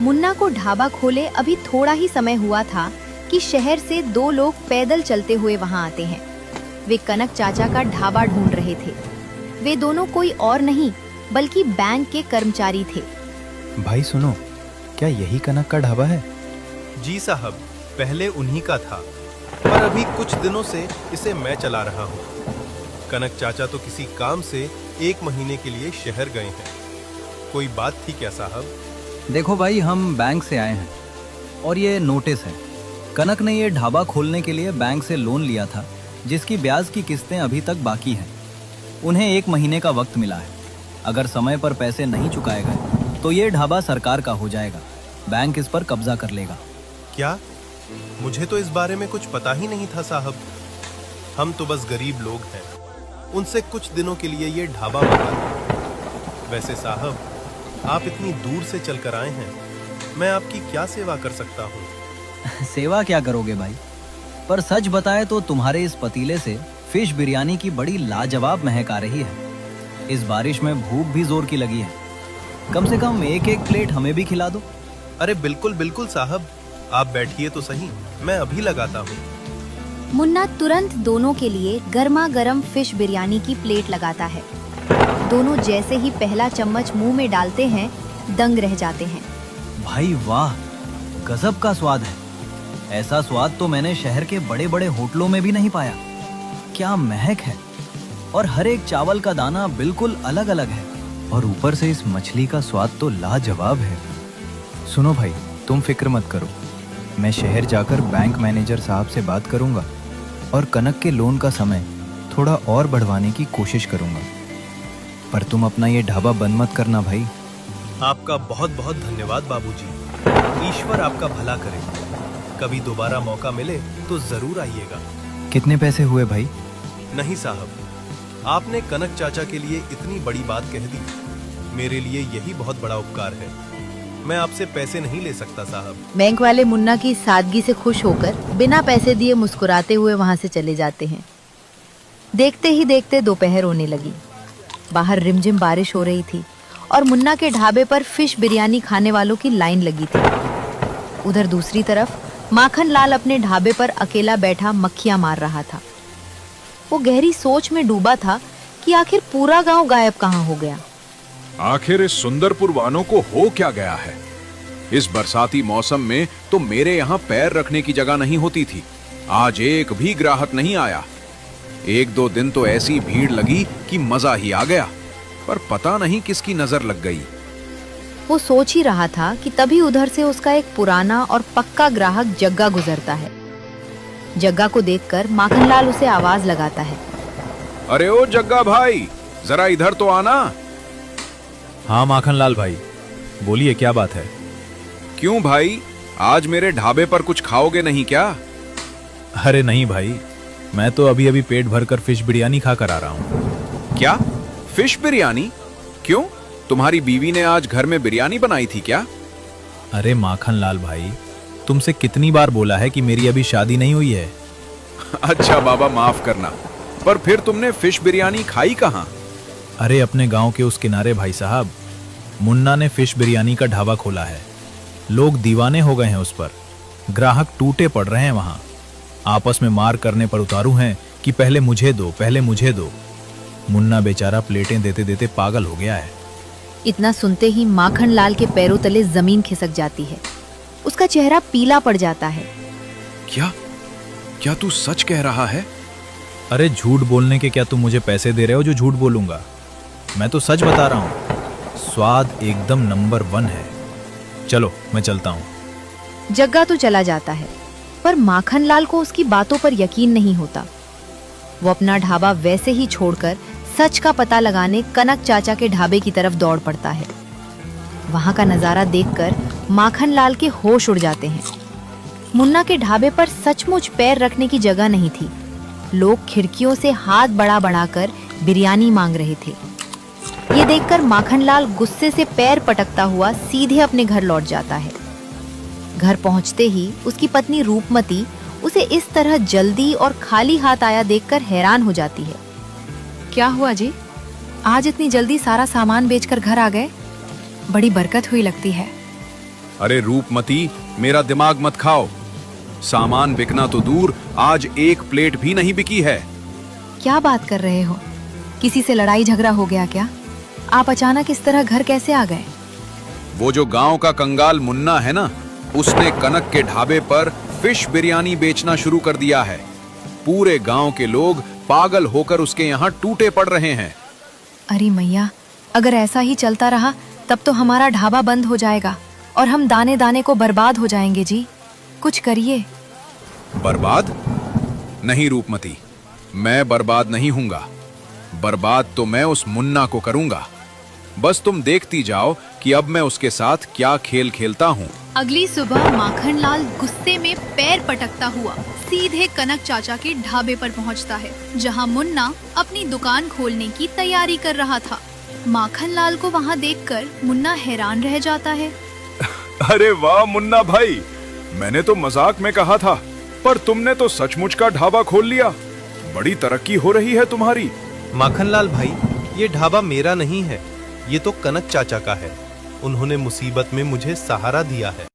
मुन्ना को ढाबा खोले अभी थोड़ा ही समय हुआ था कि शहर से दो लोग पैदल चलते हुए वहां आते हैं। वे कनक चाचा का ढाबा ढूंढ रहे थे। वे दोनों कोई और नहीं बल्कि बैंक के कर्मचारी थे। भाई सुनो, क्या यही कनक का ढाबा है? जी साहब, पहले उन्हीं का था, पर अभी कुछ दिनों से इसे मैं चला रहा हूँ। कनक चाचा तो किसी काम से 1 महीने के लिए शहर गए हैं। कोई बात थी क्या साहब? देखो भाई, हम बैंक से आए हैं और ये नोटिस है। कनक ने ये ढाबा खोलने के लिए बैंक से लोन लिया था, जिसकी ब्याज की किस्तें अभी तक बाकी हैं। उन्हें 1 महीने का वक्त मिला है। अगर समय पर पैसे नहीं चुकाए गए तो ये ढाबा सरकार का हो जाएगा। बैंक इस पर कब्जा कर लेगा। क्या? मुझे तो इस बारे में कुछ पता ही नहीं था साहब। हम तो बस गरीब लोग हैं। उनसे कुछ दिनों के लिए ये ढाबा मांगा था। वैसे साहब, आप इतनी दूर से चलकर आए हैं, मैं आपकी क्या सेवा कर सकता हूँ? सेवा क्या करोगे भाई, पर सच बताए तो तुम्हारे इस पतीले से फिश बिरयानी की बड़ी लाजवाब महक आ रही है। इस बारिश में भूख भी जोर की लगी है। कम से कम 1-1 प्लेट हमें भी खिला दो। अरे बिल्कुल बिल्कुल साहब, आप बैठिए तो सही, मैं अभी लगाता हूँ। मुन्ना तुरंत दोनों के लिए गर्मा गर्म फिश बिरयानी की प्लेट लगाता है। दोनों जैसे ही पहला चम्मच मुंह में डालते हैं, दंग रह जाते हैं। भाई वाह, गजब का स्वाद है। ऐसा स्वाद तो मैंने शहर के बड़े बड़े होटलों में भी नहीं पाया। क्या महक है, और हर एक चावल का दाना बिल्कुल अलग अलग है। और ऊपर से इस मछली का स्वाद तो लाजवाब है। सुनो भाई, तुम फिक्र मत करो, मैं शहर जाकर बैंक मैनेजर साहब से बात करूंगा और कनक के लोन का समय थोड़ा और बढ़वाने की कोशिश करूंगा। पर तुम अपना ये ढाबा बंद मत करना भाई। आपका बहुत बहुत धन्यवाद बाबूजी। ईश्वर आपका भला करे। कभी दोबारा मौका मिले तो जरूर आइएगा। कितने पैसे हुए भाई? नहीं साहब, आपने कनक चाचा के लिए इतनी बड़ी बात कह दी। मेरे लिए यही बहुत बड़ा उपकार है। मैं आपसे पैसे नहीं ले सकता साहब। बैंक वाले मुन्ना की सादगी से खुश होकर बिना पैसे दिए मुस्कुराते हुए वहां से चले जाते हैं। देखते ही देखते दोपहर होने लगी। बाहर रिमझिम बारिश हो रही थी और मुन्ना के ढाबे पर फिश बिरयानी खाने वालों की लाइन लगी थी। उधर दूसरी तरफ माखन लाल अपने ढाबे पर अकेला बैठा मक्खियां मार रहा था। वो गहरी सोच में डूबा था कि आखिर पूरा गांव गायब कहाँ हो गया। आखिर इस सुंदरपुर वालों को हो क्या गया है? इस बरसाती मौसम में तो मेरे यहाँ पैर रखने की जगह नहीं होती थी। आज एक भी ग्राहक नहीं आया। 1-2 दिन तो ऐसी भीड़ लगी कि मजा ही आ गया, पर पता नहीं किसकी नजर लग गई। वो सोच ही रहा था कि तभी उधर से उसका एक पुराना और पक्का ग्राहक जग्गा गुजरता है। जग्गा को देखकर माखनलाल उसे आवाज लगाता है। अरे ओ जग्गा भाई, जरा इधर तो आना। हाँ माखनलाल भाई, बोलिए क्या बात है? क्यों भाई, आज मेरे ढाबे पर कुछ खाओगे नहीं क्या? अरे नहीं भाई, मैं तो अभी अभी पेट भरकर फिश बिरयानी खाकर आ रहा हूँ। क्या? फिश बिरयानी? क्यों, तुम्हारी बीवी ने आज घर में बिरयानी बनाई थी क्या? अरे माखनलाल भाई, तुमसे कितनी बार बोला है कि मेरी अभी शादी नहीं हुई है। अच्छा बाबा, माफ करना, पर फिर तुमने फिश बिरयानी खाई कहाँ? अरे अपने गांव के उस किनारे भाई साहब, मुन्ना ने फिश बिरयानी का ढाबा खोला है। लोग दीवाने हो गए हैं उस पर। ग्राहक टूटे पड़ रहे हैं वहां। आपस में मार करने पर उतारू हैं कि पहले मुझे दो, पहले मुझे दो। मुन्ना बेचारा प्लेटें देते देते पागल हो गया है। इतना सुनते ही माखन लाल के पैरों तले जमीन खिसक जाती है। उसका चेहरा पीला पड़ जाता है। क्या क्या तू सच कह रहा है? अरे झूठ बोलने के क्या तुम मुझे पैसे दे रहे हो जो झूठ बोलूंगा? मैं तो सच बता रहा हूँ। स्वाद एकदम नंबर 1 है। चलो मैं चलता हूँ। जग्गा तो चला जाता है, पर माखन लाल को उसकी बातों पर यकीन नहीं होता। वो अपना ढाबा वैसे ही छोड़कर सच का पता लगाने कनक चाचा के ढाबे की तरफ दौड़ पड़ता है। वहां का नजारा देखकर माखन लाल के होश उड़ जाते हैं। मुन्ना के ढाबे पर सचमुच पैर रखने की जगह नहीं थी। लोग खिड़कियों से हाथ बढ़ा बढ़ाकर बिरयानी मांग रहे थे। ये देखकर माखनलाल गुस्से से पैर पटकता हुआ सीधे अपने घर लौट जाता है। घर पहुंचते ही उसकी पत्नी रूपमती उसे इस तरह जल्दी और खाली हाथ आया देखकर हैरान हो जाती है। क्या हुआ जी, आज इतनी जल्दी सारा सामान बेचकर घर आ गए? बड़ी बरकत हुई लगती है। अरे रूपमती, मेरा दिमाग मत खाओ। सामान बिकना तो दूर, आज एक प्लेट भी नहीं बिकी है। क्या बात कर रहे हो? किसी से लड़ाई झगड़ा हो गया क्या? आप अचानक इस तरह घर कैसे आ गए? वो जो गांव का कंगाल मुन्ना है ना, उसने कनक के ढाबे पर फिश बिरयानी बेचना शुरू कर दिया है। पूरे गांव के लोग पागल होकर उसके यहाँ टूटे पड़ रहे हैं। अरे मैया, अगर ऐसा ही चलता रहा तब तो हमारा ढाबा बंद हो जाएगा और हम दाने दाने को बर्बाद हो जाएंगे जी। कुछ करिए। बर्बाद? नहीं रूपमती, मैं बर्बाद नहीं हूंगा। बर्बाद तो मैं उस मुन्ना को करूंगा। बस तुम देखती जाओ कि अब मैं उसके साथ क्या खेल खेलता हूँ। अगली सुबह माखनलाल गुस्से में पैर पटकता हुआ सीधे कनक चाचा के ढाबे पर पहुंचता है, जहां मुन्ना अपनी दुकान खोलने की तैयारी कर रहा था। माखनलाल को वहां देखकर मुन्ना हैरान रह जाता है। अरे वाह मुन्ना भाई, मैंने तो मजाक में कहा था, पर तुमने तो सचमुच का ढाबा खोल लिया। बड़ी तरक्की हो रही है तुम्हारी। माखनलाल भाई, ये ढाबा मेरा नहीं है, ये तो कनक चाचा का है। उन्होंने मुसीबत में मुझे सहारा दिया है।